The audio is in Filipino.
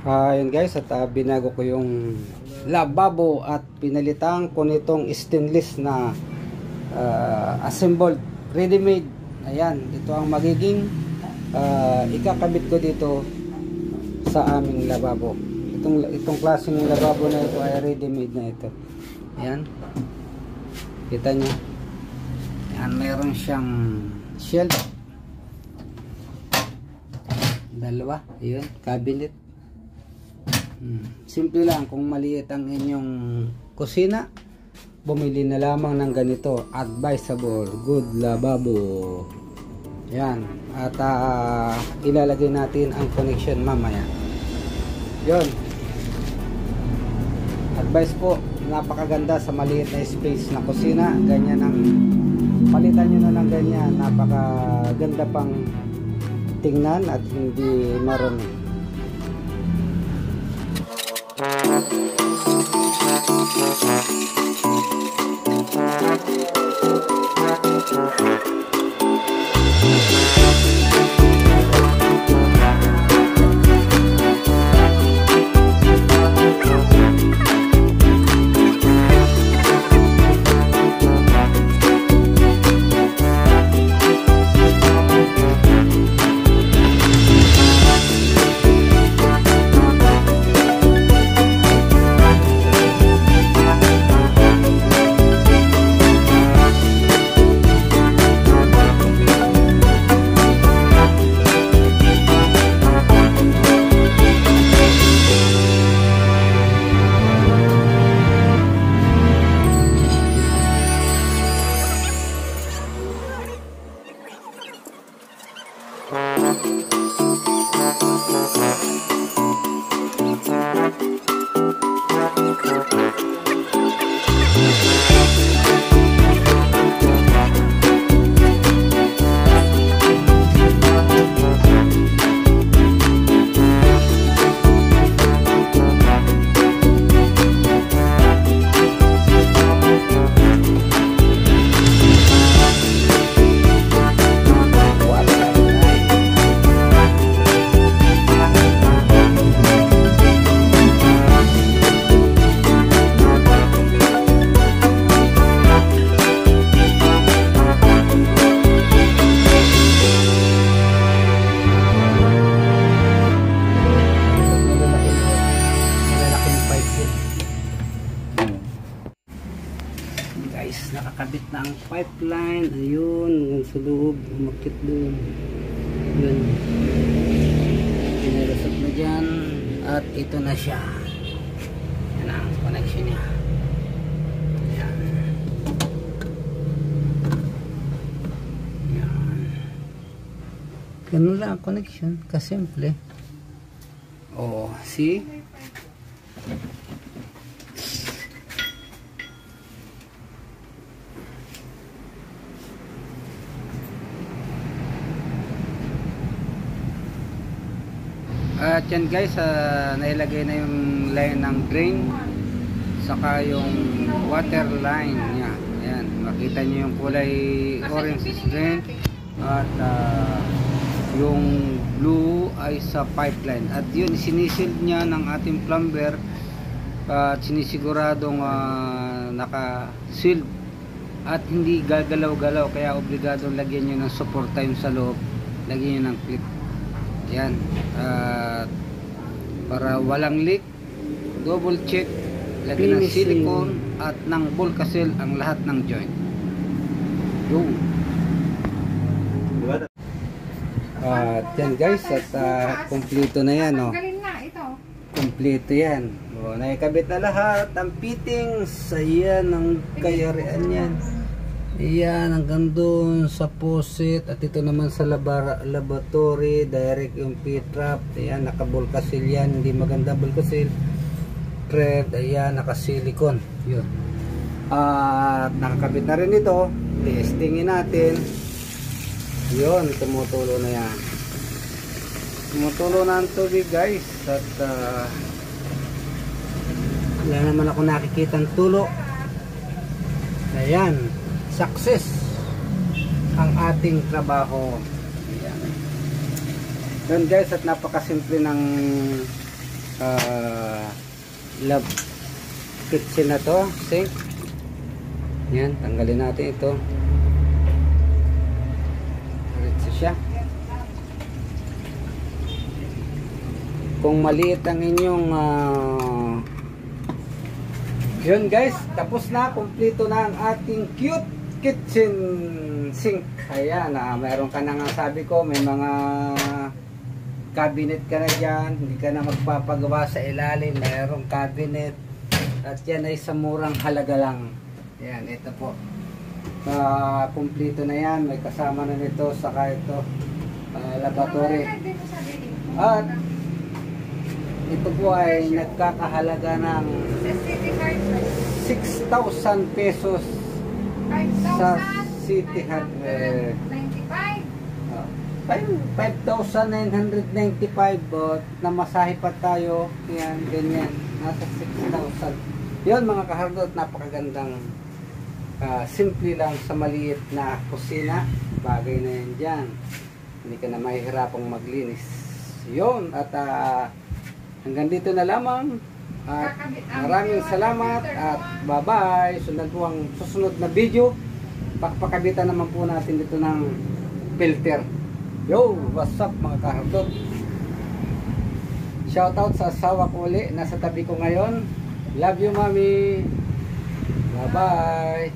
Yun guys, at binago ko yung lababo at pinalitan ko nitong stainless na assembled, ready-made. Ayan, ito ang magiging ikakabit ko dito sa aming lababo. Itong klaseng lababo na ito ay ready-made na ito. Ayan, kita nyo. Ayan, mayroon siyang shelf, dalawa, yun, cabinet. Simple lang, kung maliit ang inyong kusina, bumili na lamang ng ganito. Advisable, good lababo. Yan, at ilalagay natin ang connection mamaya. Yun, advice po, napakaganda sa maliit na space na kusina. Ganyan ang palitan nyo na ng ganyan, napakaganda pang tingnan at hindi marumi. Nakakabit na ang pipeline. Ayun, hanggang sa loob, umakit doon. Yun, pinalasap na dyan at ito na siya. Yan ang connection niya. Yan. Yan. Ganun lang ang connection, kasimple. Oh, see? At yan guys, nailagay na yung line ng drain saka yung water line niya. Ayan, makita nyo yung kulay orange is drain at yung blue ay sa pipeline. At yun, sinisild niya ng ating plumber at sinisiguradong naka-sealed at hindi gagalaw-galaw, kaya obligadong lagyan nyo ng support time sa loob, lagyan nyo ng clip. Yan, para walang leak, double check, lagyan ng silicone at ng Volcasil ang lahat ng joint. Yung yan guys, at kompleto na yan, oh. Kompleto yan, oh, naikabit na lahat ang fittings. Ayan ang kayarian yan. Ayan, hanggang doon sa faucet. At ito naman sa laboratory, direct yung P-trap. Ayan, naka-Volcasil yan. Hindi maganda Volcasil. Thread, ayan, naka-silicone. Yun. At nakakabit na rin ito. Testingin natin. Yun, tumutulo na yan. Tumutulo na ang tubig guys. At wala naman ako nakikitang tulo. Ayan, success ang ating trabaho. Ayan. Yun guys, at napakasimple ng love kitchen na to, sink. Yan, tanggalin natin ito. Diretso siya. Kung maliit ang inyong yun guys, tapos na, kumpleto na ang ating cute kitchen sink. Ayan, mayroon ka na nga, sabi ko, may mga cabinet ka na dyan, hindi ka na magpapagawa sa ilalim, mayroong cabinet, at yan ay sa murang halaga lang. Ayan, ito po, kumpleto na yan, may kasama na nito, saka ito laboratory. At ito po ay nagkakahalaga ng 6,000 pesos sa City Hardware. 5,995 na masahe pa tayo. Yan, ganyan. Nasa 6,000. Yun mga kahardot, napakagandang simple lang sa maliit na kusina. Bagay na yan dyan. Hindi ka na mahihirapang maglinis. Yun, at hanggang dito na lamang. At maraming salamat at bye-bye. Sundan po ang susunod na video. Pakpakabitan naman po natin dito ng filter. Yo, what's up mga kahardot? Shoutout sa asawa ko uli. Nasa tabi ko ngayon. Love you, mami. Bye-bye.